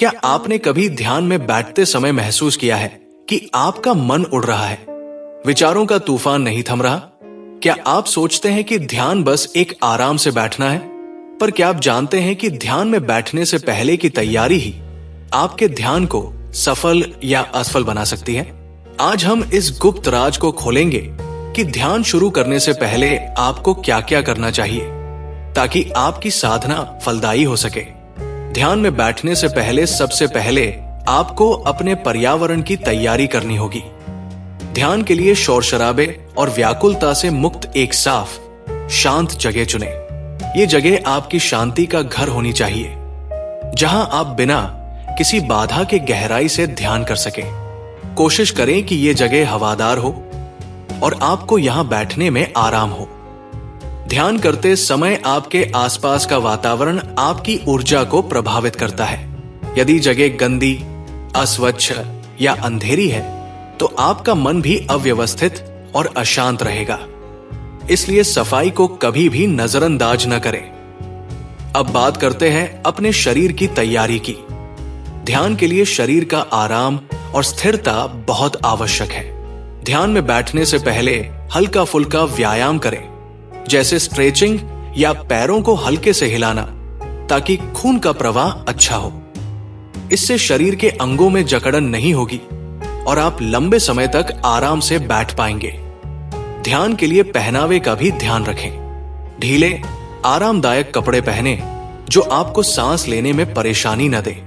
क्या आपने कभी ध्यान में बैठते समय महसूस किया है कि आपका मन उड़ रहा है, विचारों का तूफान नहीं थम रहा? क्या आप सोचते हैं कि ध्यान बस एक आराम से बैठना है? पर क्या आप जानते हैं कि ध्यान में बैठने से पहले की तैयारी ही आपके ध्यान को सफल या असफल बना सकती है? आज हम इस गुप्त राज को खोलेंगे कि ध्यान शुरू करने से पहले आपको क्या क्या करना चाहिए ताकि आपकी साधना फलदायी हो सके। ध्यान में बैठने से पहले सबसे पहले आपको अपने पर्यावरण की तैयारी करनी होगी। ध्यान के लिए शोर शराबे और व्याकुलता से मुक्त एक साफ, शांत जगह चुनें। ये जगह आपकी शांति का घर होनी चाहिए, जहां आप बिना किसी बाधा के गहराई से ध्यान कर सकें। कोशिश करें कि ये जगह हवादार हो और आपको यहां बैठने में आराम हो। ध्यान करते समय आपके आसपास का वातावरण आपकी ऊर्जा को प्रभावित करता है। यदि जगह गंदी, अस्वच्छ या अंधेरी है तो आपका मन भी अव्यवस्थित और अशांत रहेगा। इसलिए सफाई को कभी भी नजरअंदाज न करें। अब बात करते हैं अपने शरीर की तैयारी की। ध्यान के लिए शरीर का आराम और स्थिरता बहुत आवश्यक है। ध्यान में बैठने से पहले हल्का फुल्का व्यायाम करें, जैसे स्ट्रेचिंग या पैरों को हल्के से हिलाना, ताकि खून का प्रवाह अच्छा हो। इससे शरीर के अंगों में जकड़न नहीं होगी और आप लंबे समय तक आराम से बैठ पाएंगे। ध्यान के लिए पहनावे का भी ध्यान रखें। ढीले, आरामदायक कपड़े पहने जो आपको सांस लेने में परेशानी न दे।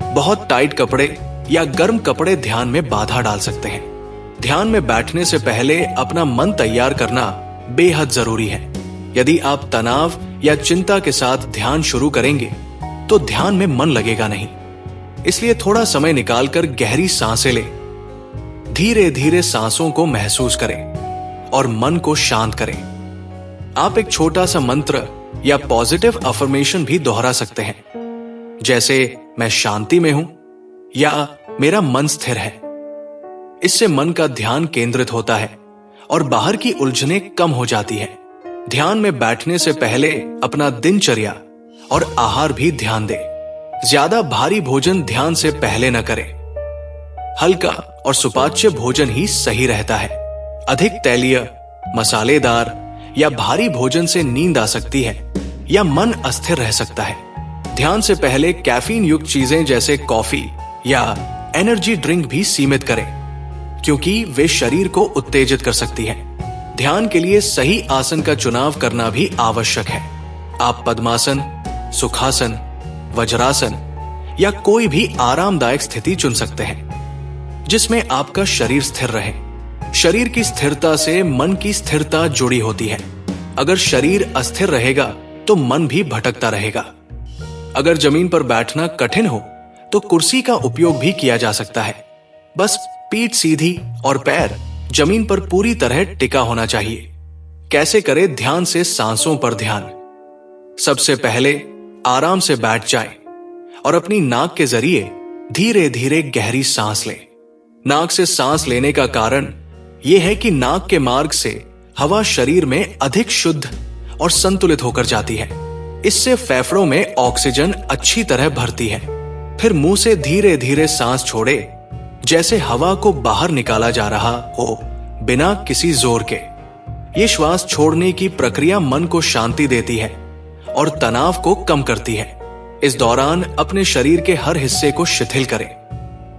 बहुत टाइट कपड़े या गर्म कपड़े ध्यान में बाधा डाल सकते हैं। ध्यान में बैठने से पहले अपना मन तैयार करना बेहद जरूरी है। यदि आप तनाव या चिंता के साथ ध्यान शुरू करेंगे तो ध्यान में मन लगेगा नहीं। इसलिए थोड़ा समय निकालकर गहरी सांसें लें। धीरे धीरे सांसों को महसूस करें और मन को शांत करें। आप एक छोटा सा मंत्र या पॉजिटिव अफर्मेशन भी दोहरा सकते हैं, जैसे मैं शांति में हूं या मेरा मन स्थिर है। इससे मन का ध्यान केंद्रित होता है और बाहर की उलझनें कम हो जाती है। ध्यान में बैठने से पहले अपना दिनचर्या और आहार भी ध्यान दें। ज्यादा भारी भोजन ध्यान से पहले न करें। हल्का और सुपाच्य भोजन ही सही रहता है। अधिक तैलीय, मसालेदार या भारी भोजन से नींद आ सकती है या मन अस्थिर रह सकता है। ध्यान से पहले कैफीन युक्त चीजें जैसे कॉफी या एनर्जी ड्रिंक भी सीमित करें, क्योंकि वे शरीर को उत्तेजित कर सकती है। ध्यान के लिए सही आसन का चुनाव करना भी आवश्यक है। आप पद्मासन, सुखासन, वज्रासन या कोई भी आरामदायक स्थिति चुन सकते हैं, जिसमें आपका शरीर स्थिर रहे। शरीर की स्थिरता से मन की स्थिरता जुड़ी होती है। अगर शरीर अस्थिर रहेगा तो मन भी भटकता रहेगा। अगर जमीन पर बैठना कठिन हो तो कुर्सी का उपयोग भी किया जा सकता है। बस पीठ सीधी और पैर जमीन पर पूरी तरह टिका होना चाहिए। कैसे करें ध्यान से सांसों पर ध्यान? सबसे पहले आराम से बैठ जाएं और अपनी नाक के जरिए धीरे धीरे गहरी सांस लें। नाक से सांस लेने का कारण यह है कि नाक के मार्ग से हवा शरीर में अधिक शुद्ध और संतुलित होकर जाती है। इससे फेफड़ों में ऑक्सीजन अच्छी तरह भरती है। फिर मुंह से धीरे धीरे सांस छोड़े, जैसे हवा को बाहर निकाला जा रहा हो, बिना किसी जोर के। ये श्वास छोड़ने की प्रक्रिया मन को शांति देती है और तनाव को कम करती है। इस दौरान अपने शरीर के हर हिस्से को शिथिल करें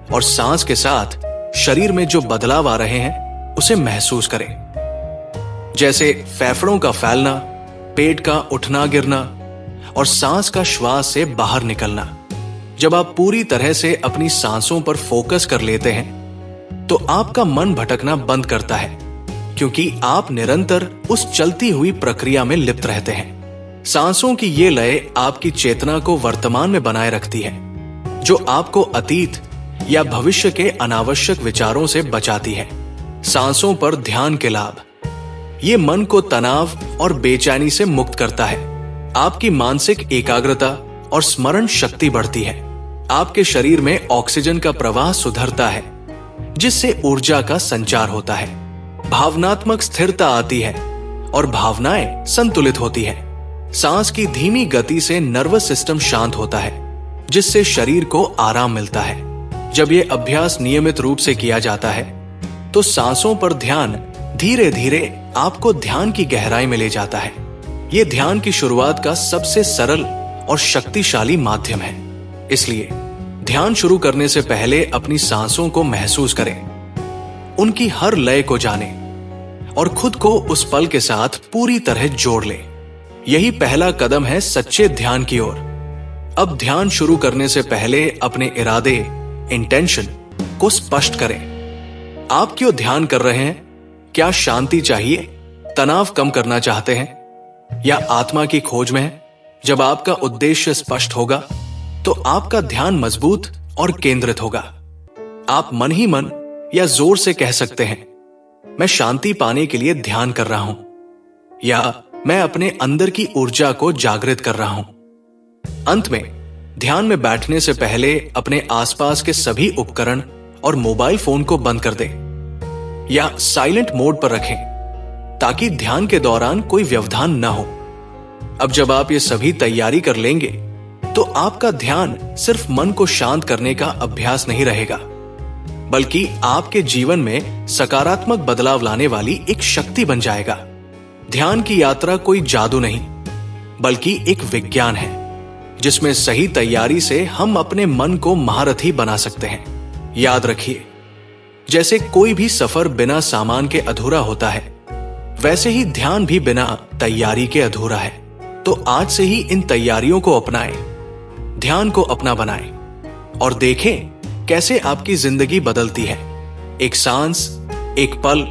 और सांस के साथ शरीर में जो बदलाव आ रहे हैं उसे महसूस करें, जैसे फेफड़ों का फैलना, पेट का उठना गिरना और सांस का श्वास से बाहर निकलना। जब आप पूरी तरह से अपनी सांसों पर फोकस कर लेते हैं तो आपका मन भटकना बंद करता है, क्योंकि आप निरंतर उस चलती हुई प्रक्रिया में लिप्त रहते हैं। सांसों की ये लय आपकी चेतना को वर्तमान में बनाए रखती है, जो आपको अतीत या भविष्य के अनावश्यक विचारों से बचाती है। सांसों पर ध्यान के लाभ: ये मन को तनाव और बेचैनी से मुक्त करता है। आपकी मानसिक एकाग्रता और स्मरण शक्ति बढ़ती है। आपके शरीर में ऑक्सीजन का प्रवाह सुधरता है, जिससे ऊर्जा का संचार होता है। भावनात्मक स्थिरता आती है और भावनाएं संतुलित होती है। सांस की धीमी गति से नर्वस सिस्टम शांत होता है, जिससे शरीर को आराम मिलता है। जब ये अभ्यास नियमित रूप से किया जाता है तो सांसों पर ध्यान धीरे धीरे आपको ध्यान की गहराई में ले जाता है। ये ध्यान की शुरुआत का सबसे सरल और शक्तिशाली माध्यम है। इसलिए ध्यान शुरू करने से पहले अपनी सांसों को महसूस करें, उनकी हर लय को जानें और खुद को उस पल के साथ पूरी तरह जोड़ लें। यही पहला कदम है सच्चे ध्यान की ओर। अब ध्यान शुरू करने से पहले अपने इरादे, इंटेंशन को स्पष्ट करें। आप क्यों ध्यान कर रहे हैं? क्या शांति चाहिए, तनाव कम करना चाहते हैं, या आत्मा की खोज में हैं? जब आपका उद्देश्य स्पष्ट होगा तो आपका ध्यान मजबूत और केंद्रित होगा। आप मन ही मन या जोर से कह सकते हैं, मैं शांति पाने के लिए ध्यान कर रहा हूं, या मैं अपने अंदर की ऊर्जा को जागृत कर रहा हूं। अंत में ध्यान में बैठने से पहले अपने आसपास के सभी उपकरण और मोबाइल फोन को बंद कर दें या साइलेंट मोड पर रखें, ताकि ध्यान के दौरान कोई व्यवधान न हो। अब जब आप ये सभी तैयारी कर लेंगे तो आपका ध्यान सिर्फ मन को शांत करने का अभ्यास नहीं रहेगा, बल्कि आपके जीवन में सकारात्मक बदलाव लाने वाली एक शक्ति बन जाएगा। ध्यान की यात्रा कोई जादू नहीं, बल्कि एक विज्ञान है, जिसमें सही तैयारी से हम अपने मन को महारथी बना सकते हैं। याद रखिए, जैसे कोई भी सफर बिना सामान के अधूरा होता है, वैसे ही ध्यान भी बिना तैयारी के अधूरा है। तो आज से ही इन तैयारियों को अपनाएं, ध्यान को अपना बनाएं और देखें कैसे आपकी जिंदगी बदलती है, एक सांस, एक पल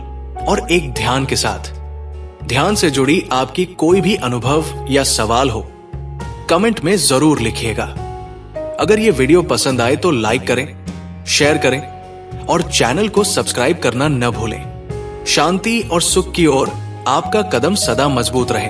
और एक ध्यान के साथ। ध्यान से जुड़ी आपकी कोई भी अनुभव या सवाल हो, कमेंट में जरूर लिखिएगा। अगर ये वीडियो पसंद आए तो लाइक करें, शेयर करें और चैनल को सब्सक्राइब करना न भूलें। शांति और सुख की ओर आपका कदम सदा मजबूत रहे।